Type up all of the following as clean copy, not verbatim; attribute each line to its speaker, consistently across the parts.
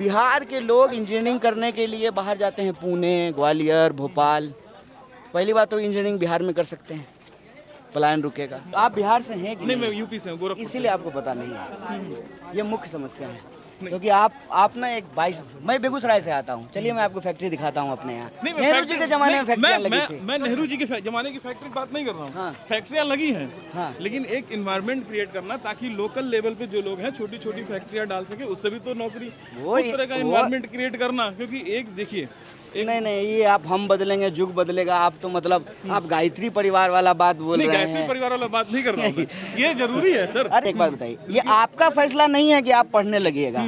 Speaker 1: बिहार के लोग इंजीनियरिंग करने के लिए बाहर जाते हैं, पुणे, ग्वालियर, भोपाल। पहली बात तो इंजीनियरिंग बिहार में कर सकते हैं, पलायन रुकेगा। आप बिहार से हैं कि
Speaker 2: नहीं, मैं यूपी से हूँ, गोरखपुर से।
Speaker 1: इसीलिए आपको पता नहीं है। ये मुख्य समस्या है, क्योंकि आप ना एक 22, मैं बेगूसराय से आता हूँ। चलिए मैं आपको फैक्ट्री दिखाता हूँ अपने यहाँ।
Speaker 2: नहीं,
Speaker 1: नेहरू जी के ज़माने में फैक्ट्रियाँ लगी थी।
Speaker 2: मैं नेहरू जी के ज़माने की फैक्ट्री की बात नहीं कर रहा हूँ।
Speaker 1: हाँ।
Speaker 2: फैक्ट्रियाँ लगी हैं,
Speaker 1: हाँ।
Speaker 2: लेकिन एक इन्वायरमेंट क्रिएट करना ताकि लोकल लेवल पे जो लोग हैं छोटी छोटी फैक्ट्रियाँ डाल सके, उससे भी तो नौकरी, उस तरह का इन्वायरमेंट क्रिएट करना। क्योंकि एक देखिए,
Speaker 1: नहीं, ये आप हम बदलेंगे युग बदलेगा, आप तो मतलब आप गायत्री परिवार वाला बात बोल रहे हैं।
Speaker 2: गायत्री परिवार वाला बात नहीं कर रहा हूँ। ये जरूरी है सर।
Speaker 1: अरे एक बात बताइए, ये आपका फैसला नहीं है कि आप पढ़ने लगिएगा।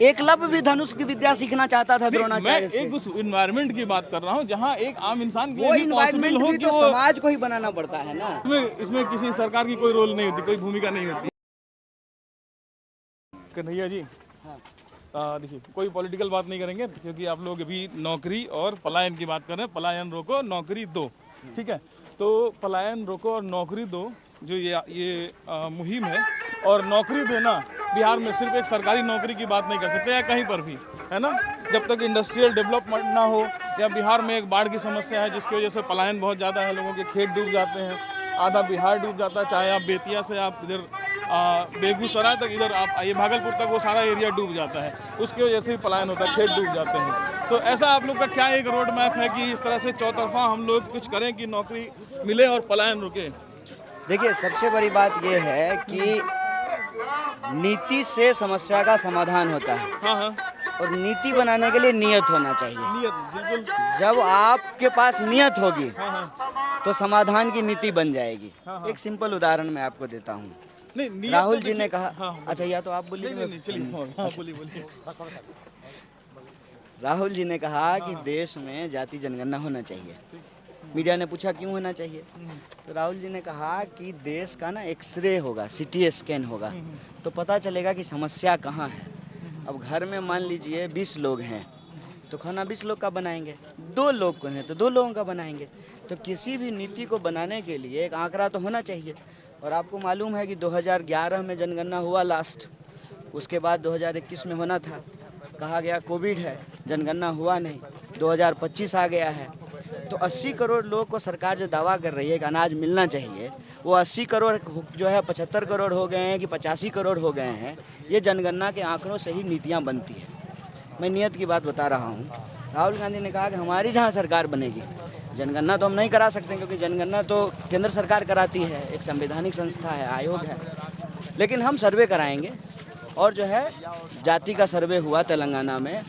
Speaker 1: एकलव्य भी धनुष की विद्या सीखना चाहता था द्रोणाचार्य से।
Speaker 2: मैं एक उस इन्वायरमेंट की बात कर रहा हूँ जहाँ एक आम इंसान के
Speaker 1: वो
Speaker 2: लिए भी पॉसिबल
Speaker 1: इन्वायरमेंट
Speaker 2: हो
Speaker 1: भी
Speaker 2: कि
Speaker 1: तो
Speaker 2: वो,
Speaker 1: समाज को ही बनाना पड़ता है ना।
Speaker 2: इसमें किसी सरकार की कोई रोल नहीं होती, कोई भूमिका नहीं होती। कन्हैया जी, देखिए, कोई पॉलिटिकल बात नहीं करेंगे, क्योंकि आप लोग अभी नौकरी और पलायन की बात कर रहे हैं। पलायन रोको, नौकरी दो, ठीक है। तो पलायन रोको और नौकरी दो जो ये मुहिम है, और नौकरी देना बिहार में सिर्फ एक सरकारी नौकरी की बात नहीं कर सकते, या कहीं पर भी, है ना। जब तक इंडस्ट्रियल डेवलपमेंट ना हो, या बिहार में एक बाढ़ की समस्या है जिसकी वजह से पलायन बहुत ज़्यादा है, लोगों के खेत डूब जाते हैं, आधा बिहार डूब जाता है, चाहे आप बेतिया से आप इधर बेगूसराय तक, इधर आप आइए भागलपुर तक, वो सारा एरिया डूब जाता है, उसकी वजह से ही पलायन होता है, खेत डूब जाते हैं। तो ऐसा आप लोग का क्या एक रोड मैप है कि इस तरह से चौतरफा हम लोग कुछ करें कि नौकरी मिले और पलायन रुके?
Speaker 1: देखिए, सबसे बड़ी बात ये है कि नीति से समस्या का समाधान होता है।
Speaker 2: हाँ,
Speaker 1: और नीति बनाने के लिए नियत होना चाहिए।
Speaker 2: नियत, बिल्कुल।
Speaker 1: जब आपके पास नियत होगी,
Speaker 2: हाँ,
Speaker 1: तो समाधान की नीति बन जाएगी।
Speaker 2: हाँ।
Speaker 1: एक सिंपल उदाहरण मैं आपको देता हूँ।
Speaker 2: नहीं,
Speaker 1: राहुल जी ने कहा,
Speaker 2: हाँ,
Speaker 1: अच्छा या तो आप बोलिए।
Speaker 2: नहीं, चलिए, हाँ, बोलिए।
Speaker 1: राहुल जी ने कहा कि देश में जाति जनगणना होना चाहिए। मीडिया ने पूछा क्यों होना चाहिए, तो राहुल जी ने कहा कि देश का ना एक्सरे होगा, सीटी स्कैन होगा, तो पता चलेगा कि समस्या कहाँ है। अब घर में मान लीजिए 20 लोग हैं, तो खाना 20 लोग का बनाएंगे। 2 लोग को हैं तो 2 लोगों का बनाएंगे। तो किसी भी नीति को बनाने के लिए एक आंकड़ा तो होना चाहिए। और आपको मालूम है कि 2011 में जनगणना हुआ लास्ट, उसके बाद 2021 में होना था, कहा गया कोविड है, जनगणना हुआ नहीं, 2025 आ गया है। तो 80 करोड़ लोगों को सरकार जो दावा कर रही है कि अनाज मिलना चाहिए, वो 80 करोड़ जो है 75 करोड़ हो गए हैं कि 85 करोड़ हो गए हैं। ये जनगणना के आंकड़ों से ही नीतियाँ बनती हैं। मैं नियत की बात बता रहा हूँ। राहुल गांधी ने कहा कि हमारी जहाँ सरकार बनेगी, जनगणना तो हम नहीं करा सकते, क्योंकि जनगणना तो केंद्र सरकार कराती है, एक संवैधानिक संस्था है, आयोग है, लेकिन हम सर्वे कराएंगे। और जो है जाति का सर्वे हुआ तेलंगाना में,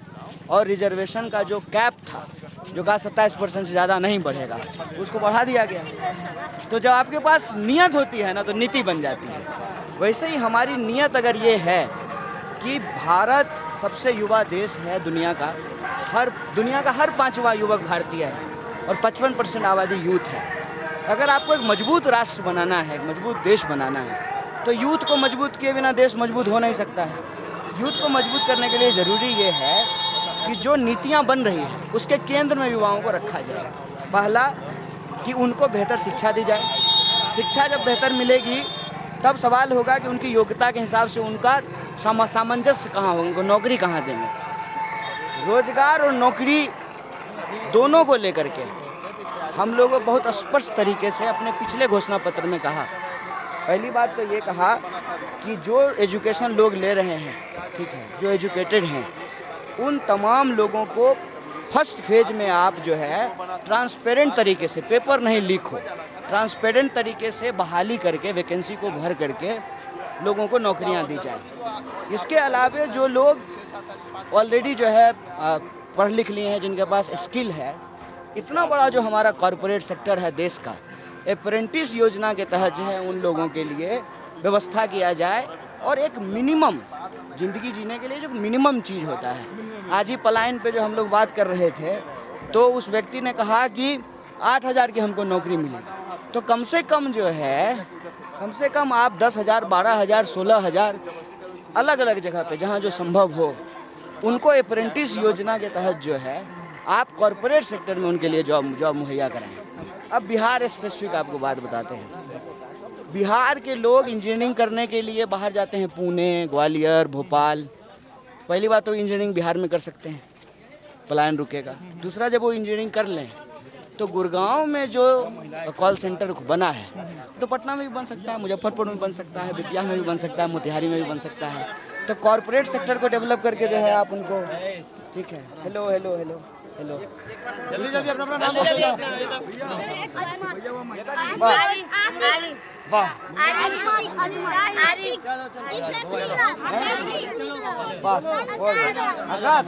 Speaker 1: और रिजर्वेशन का जो कैप था, जो कहा 27% से ज़्यादा नहीं बढ़ेगा, उसको बढ़ा दिया गया। तो जब आपके पास नियत होती है ना, तो नीति बन जाती है। वैसे ही हमारी नियत अगर ये है कि भारत सबसे युवा देश है दुनिया का, दुनिया का हर 5वां युवक भारतीय है, और 55% आबादी यूथ है। अगर आपको एक मजबूत राष्ट्र बनाना है, एक मजबूत देश बनाना है, तो यूथ को मजबूत किए बिना देश मजबूत हो नहीं सकता है। यूथ को मजबूत करने के लिए ज़रूरी ये है कि जो नीतियाँ बन रही हैं उसके केंद्र में युवाओं को रखा जाए। पहला कि उनको बेहतर शिक्षा दी जाए। शिक्षा जब बेहतर मिलेगी, तब सवाल होगा कि उनकी योग्यता के हिसाब से उनका सामंजस्य कहाँ होगा, उनको नौकरी कहाँ देंगे। रोजगार और नौकरी दोनों को लेकर के हम लोगों बहुत स्पष्ट तरीके से अपने पिछले घोषणा पत्र में कहा। पहली बात तो ये कहा कि जो एजुकेशन लोग ले रहे हैं, ठीक है, जो एजुकेटेड हैं, उन तमाम लोगों को फर्स्ट फेज में आप जो है ट्रांसपेरेंट तरीके से, पेपर नहीं लीक हो, ट्रांसपेरेंट तरीके से बहाली करके, वैकेंसी को भर करके लोगों को नौकरियां दी जाए। इसके अलावे जो लोग ऑलरेडी जो है पढ़ लिख लिए हैं, जिनके पास स्किल है, इतना बड़ा जो हमारा कॉरपोरेट सेक्टर है देश का, अप्रेंटिस योजना के तहत जो है उन लोगों के लिए व्यवस्था किया जाए। और एक मिनिमम ज़िंदगी जीने के लिए जो मिनिमम चीज़ होता है, आज ही पलायन पे जो हम लोग बात कर रहे थे, तो उस व्यक्ति ने कहा कि 8,000 की हमको नौकरी मिलेगी। तो कम से कम जो है, कम से कम आप 10,000, 12,000, 16,000 अलग अलग जगह पे जहाँ जो संभव हो, उनको अप्रेंटिस योजना के तहत जो है आप कॉरपोरेट सेक्टर में उनके लिए जॉब मुहैया कराएं। अब बिहार स्पेसिफिक आपको बात बताते हैं। बिहार के लोग इंजीनियरिंग करने के लिए बाहर जाते हैं, पुणे, ग्वालियर, भोपाल। पहली बात तो इंजीनियरिंग बिहार में कर सकते हैं, पलायन रुकेगा। दूसरा, जब वो इंजीनियरिंग कर लें तो गुड़गांव में जो कॉल सेंटर बना है तो पटना में भी बन सकता है, मुजफ्फरपुर में बन सकता है, बेतिया में भी बन सकता है, मोतिहारी में भी बन सकता है। तो कॉरपोरेट सेक्टर को डेवलप करके जो है आप उनको, ठीक है, हेलो हेलो हेलो हेलो, जल्दी जल्दी अपना नाम वाह आकाश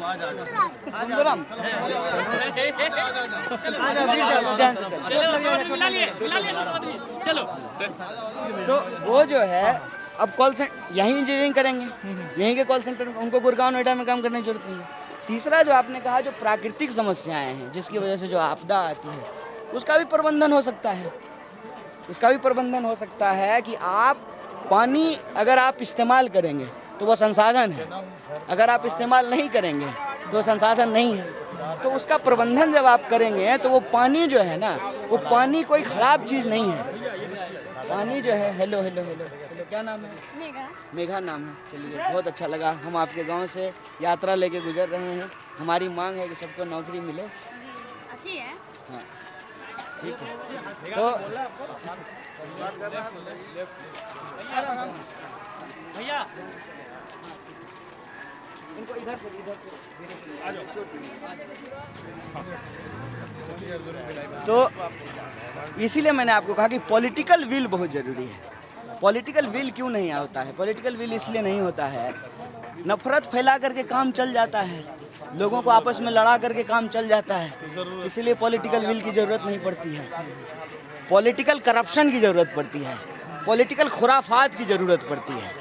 Speaker 1: सुंदरम,
Speaker 3: चलो
Speaker 1: तो वो जो है अब कॉल सेंटर यहीं इंजीनियरिंग करेंगे, यहीं के कॉल सेंटर, उनको गुड़गांव नोएडा में काम करने की जरूरत नहीं है। तीसरा जो आपने कहा, जो प्राकृतिक समस्याएं हैं जिसकी वजह से जो आपदा आती है, उसका भी प्रबंधन हो सकता है। उसका भी प्रबंधन हो सकता है कि आप पानी अगर आप इस्तेमाल करेंगे तो वो संसाधन है, अगर आप इस्तेमाल नहीं करेंगे तो वो संसाधन नहीं है। तो उसका प्रबंधन जब आप करेंगे तो वो पानी जो है ना, वो पानी कोई ख़राब चीज़ नहीं है। पानी जो है, हेलो हेलो हेलो हेलो, क्या नाम है? मेघा। मेघा नाम है। चलिए, बहुत अच्छा लगा। हम आपके गांव से यात्रा लेके गुजर रहे हैं। हमारी मांग है कि सबको नौकरी मिले।
Speaker 3: अच्छी है।
Speaker 1: हाँ, ठीक है। तो
Speaker 3: भैया
Speaker 1: इनको इधर से तो इसीलिए मैंने आपको कहा कि पॉलिटिकल विल बहुत ज़रूरी है। पॉलिटिकल विल क्यों नहीं होता है? पॉलिटिकल विल इसलिए नहीं होता है, नफरत फैला करके काम चल जाता है, लोगों को आपस में लड़ा करके काम चल जाता है, इसीलिए पॉलिटिकल विल की ज़रूरत नहीं पड़ती है। पॉलिटिकल करप्शन की ज़रूरत पड़ती है, पॉलिटिकल खुराफात की ज़रूरत पड़ती है।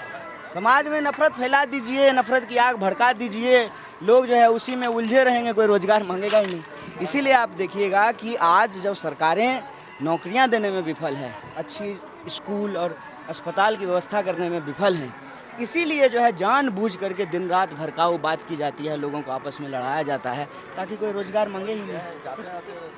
Speaker 1: समाज में नफरत फैला दीजिए, नफरत की आग भड़का दीजिए, लोग जो है उसी में उलझे रहेंगे, कोई रोज़गार मांगेगा ही नहीं। इसीलिए आप देखिएगा कि आज जब सरकारें नौकरियां देने में विफल है, अच्छी स्कूल और अस्पताल की व्यवस्था करने में विफल हैं, इसीलिए जो है जानबूझ करके दिन रात भड़काऊ बात की जाती है, लोगों को आपस में लड़ाया जाता है ताकि कोई रोज़गार मांगे ही नहीं।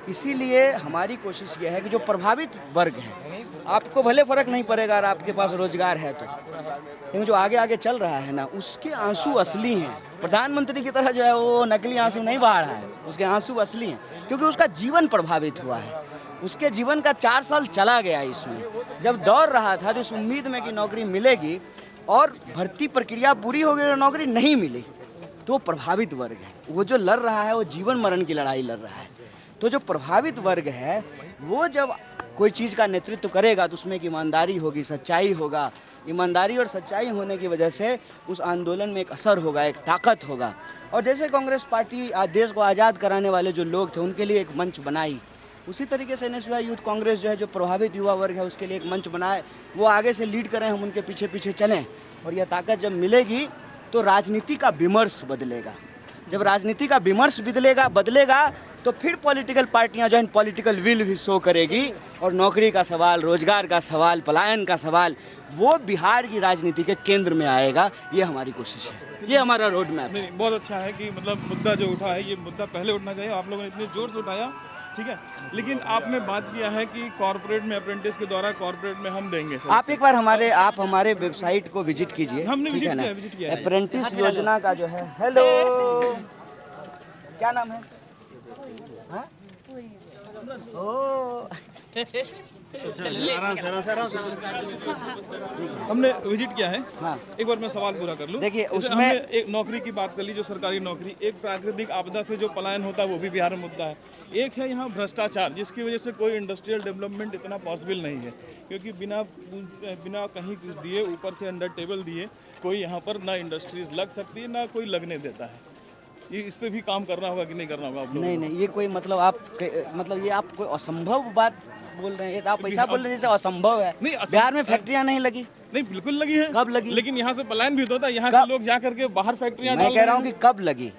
Speaker 1: इसीलिए हमारी कोशिश ये है कि जो प्रभावित वर्ग है, आपको भले फ़र्क नहीं पड़ेगा अगर आपके पास रोज़गार है तो, लेकिन जो आगे आगे चल रहा है ना, उसके आंसू असली हैं। प्रधानमंत्री की तरह जो है वो नकली आंसू नहीं बहा रहा है, उसके आंसू असली हैं, क्योंकि उसका जीवन प्रभावित हुआ है। उसके जीवन का 4 साल चला गया इसमें। जब दौड़ रहा था तो इस उम्मीद में कि नौकरी मिलेगी, और भर्ती प्रक्रिया पूरी हो गई और नौकरी नहीं मिली, तो प्रभावित वर्ग है। वो जो लड़ रहा है वो जीवन मरण की लड़ाई लड़ रहा है। तो जो प्रभावित वर्ग है वो जब कोई चीज़ का नेतृत्व करेगा तो उसमें एक ईमानदारी होगी, सच्चाई होगा। ईमानदारी और सच्चाई होने की वजह से उस आंदोलन में एक असर होगा, एक ताकत होगा। और जैसे कांग्रेस पार्टी आज देश को आज़ाद कराने वाले जो लोग थे उनके लिए एक मंच बनाई, उसी तरीके से NSY यूथ कांग्रेस जो है, जो प्रभावित युवा वर्ग है उसके लिए एक मंच बनाए, वो आगे से लीड करें, हम उनके पीछे पीछे चलें। और यह ताकत जब मिलेगी तो राजनीति का विमर्श बदलेगा। जब राजनीति का विमर्श बदलेगा तो फिर पॉलिटिकल पार्टियां जो है पॉलिटिकल विल भी शो करेगी, और नौकरी का सवाल, रोजगार का सवाल, पलायन का सवाल, वो बिहार की राजनीति के केंद्र में आएगा। ये हमारी कोशिश है, ये हमारा रोड मैप है।
Speaker 2: बहुत अच्छा है कि मतलब मुद्दा जो उठा है, ये मुद्दा पहले उठना चाहिए। आप लोगों ने इतने जोर से उठाया, ठीक है, लेकिन आपने बात किया है कि कॉर्पोरेट में अप्रेंटिस के द्वारा कॉर्पोरेट में हम देंगे।
Speaker 1: आप एक बार हमारे वेबसाइट को विजिट कीजिए, ठीक है ना? अप्रेंटिस योजना का जो है, हेलो, क्या नाम है? हाँ? ओ
Speaker 2: हमने विजिट किया है।
Speaker 1: हाँ।
Speaker 2: एक बार मैं सवाल पूरा कर लूं।
Speaker 1: देखिए,
Speaker 2: जैसे
Speaker 1: उसमें
Speaker 2: हमने एक नौकरी की बात कर ली, जो सरकारी नौकरी, एक प्राकृतिक आपदा से जो पलायन होता है वो भी बिहार में मुद्दा है। एक है यहाँ भ्रष्टाचार, जिसकी वजह से कोई इंडस्ट्रियल डेवलपमेंट इतना पॉसिबल नहीं है, क्योंकि बिना कहीं कुछ दिए, ऊपर से अंडर टेबल दिए, कोई यहाँ पर ना इंडस्ट्रीज लग सकती है, ना कोई लगने देता है। ये इस पे भी काम करना होगा कि नहीं करना होगा आप लोगों को?
Speaker 1: नहीं, ये कोई मतलब ये आप कोई असंभव बात बोल रहे हैं, आप ऐसा बोल रहे हैं जैसे असंभव है।
Speaker 2: नहीं,
Speaker 1: बिहार में फैक्ट्रियां नहीं लगी।
Speaker 2: नहीं, बिल्कुल लगी है।
Speaker 1: कब लगी?
Speaker 2: लेकिन यहाँ से पलायन भी होता है, यहाँ से लोग जा करके बाहर फैक्ट्रियां
Speaker 1: मैं कह रहा हूँ कि कब लगी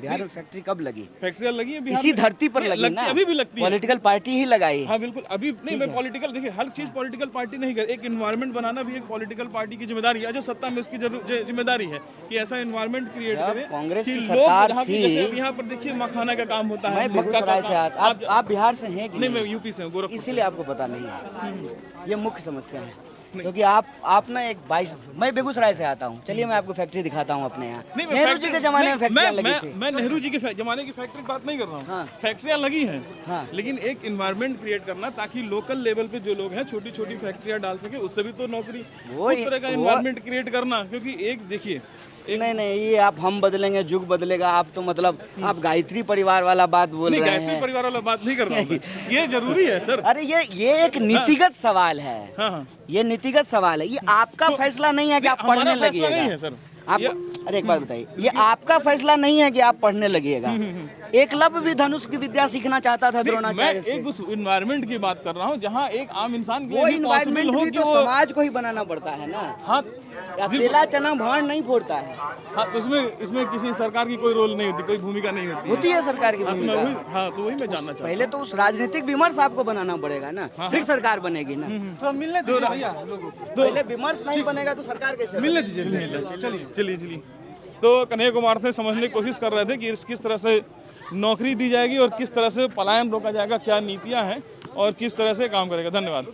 Speaker 1: बिहार में फैक्ट्री, कब लगी?
Speaker 2: फैक्ट्रियां लगी है बिहार
Speaker 1: इसी
Speaker 2: में।
Speaker 1: धरती पर लगी ना,
Speaker 2: अभी भी लगती है।
Speaker 1: पॉलिटिकल पार्टी ही लगाई।
Speaker 2: हाँ बिल्कुल, अभी नहीं, मैं पॉलिटिकल, देखिए हर चीज पॉलिटिकल पार्टी नहीं कर, एक एनवायरनमेंट बनाना भी एक पॉलिटिकल पार्टी की जिम्मेदारी है, जो सत्ता में उसकी जिम्मेदारी है कि ऐसा एनवायरनमेंट क्रिएट करे।
Speaker 1: कांग्रेस की
Speaker 2: कि
Speaker 1: सरकार
Speaker 2: लोग
Speaker 1: थी,
Speaker 2: जैसे यहाँ पर देखिए मखाना का काम होता है।
Speaker 1: मैं बेगूसराय से आप बिहार से हैं कि
Speaker 2: नहीं? मैं यूपी से हूँ, गोरखपुर।
Speaker 1: इसीलिए आपको पता नहीं है। ये मुख्य समस्या है। क्योंकि आप ना एक 22 मैं बेगूसराय से आता हूँ, चलिए मैं आपको फैक्ट्री दिखाता हूँ अपने यहाँ।
Speaker 2: नहीं, मैं
Speaker 1: नेहरू जी के जमाने में फैक्ट्रियाँ लगी थी।
Speaker 2: मैं नेहरू जी के जमाने की फैक्ट्री की बात नहीं कर रहा हूँ।
Speaker 1: हाँ।
Speaker 2: फैक्ट्रियाँ लगी हैं,
Speaker 1: हाँ।
Speaker 2: लेकिन एक इन्वायरमेंट क्रिएट करना ताकि लोकल लेवल पे जो लोग हैं छोटी छोटी फैक्ट्रियाँ डाल सके, उससे भी तो नौकरी, उस तरह का इन्वायरमेंट क्रिएट करना। क्योंकि एक देखिए
Speaker 1: नहीं ये आप हम बदलेंगे जुग बदलेगा, आप तो मतलब आप गायत्री परिवार वाला बात बोल
Speaker 2: नहीं,
Speaker 1: रहे
Speaker 2: गायत्री
Speaker 1: हैं।
Speaker 2: परिवार वाला बात नहीं कर रहा हूँ मैं। ये जरूरी है सर।
Speaker 1: अरे ये एक नीतिगत सवाल है।
Speaker 2: हाँ।
Speaker 1: ये नीतिगत सवाल है, ये आपका फैसला नहीं है कि आप पढ़ने
Speaker 2: हमारा फैसला नहीं
Speaker 1: लगिएगा।
Speaker 2: है सर।
Speaker 1: आप अरे एक बात बताइए, ये आपका फैसला नहीं है कि आप पढ़ने लगिएगा। एकलव्य भी धनुष की विद्या सीखना चाहता था
Speaker 2: मैं
Speaker 1: द्रोणाचार्य से।
Speaker 2: एक उस इन्वायरमेंट की बात कर रहा हूँ जहाँ एक आम इंसान के
Speaker 1: वो
Speaker 2: लिए भी पॉसिबल
Speaker 1: इन्वायरमेंट
Speaker 2: हो
Speaker 1: भी
Speaker 2: कि
Speaker 1: तो
Speaker 2: वो
Speaker 1: समाज को ही बनाना पड़ता है ना।
Speaker 2: हाँ
Speaker 1: अकेला चना भाड़ नहीं फोड़ता है।
Speaker 2: हाँ, तो इसमें किसी सरकार की कोई रोल नहीं होती, कोई भूमिका नहीं होती
Speaker 1: होती है सरकार की
Speaker 2: हाँ, तो
Speaker 1: भूमिका।
Speaker 2: हाँ, तो वही मैं जानना चाहता हूँ।
Speaker 1: पहले तो उस राजनीतिक विमर्श आपको बनाना पड़ेगा ना, फिर सरकार बनेगी ना।
Speaker 2: तो मिलने दो भैया,
Speaker 1: पहले विमर्श नहीं बनेगा तो सरकार कैसे बनेगी?
Speaker 2: मिलने दीजिए, चलिए। तो कन्हैया कुमार थे समझने की कोशिश कर रहे थे कि किस तरह से नौकरी दी जाएगी और किस तरह से पलायन रोका जाएगा, क्या नीतियां हैं और किस तरह से काम करेगा। धन्यवाद।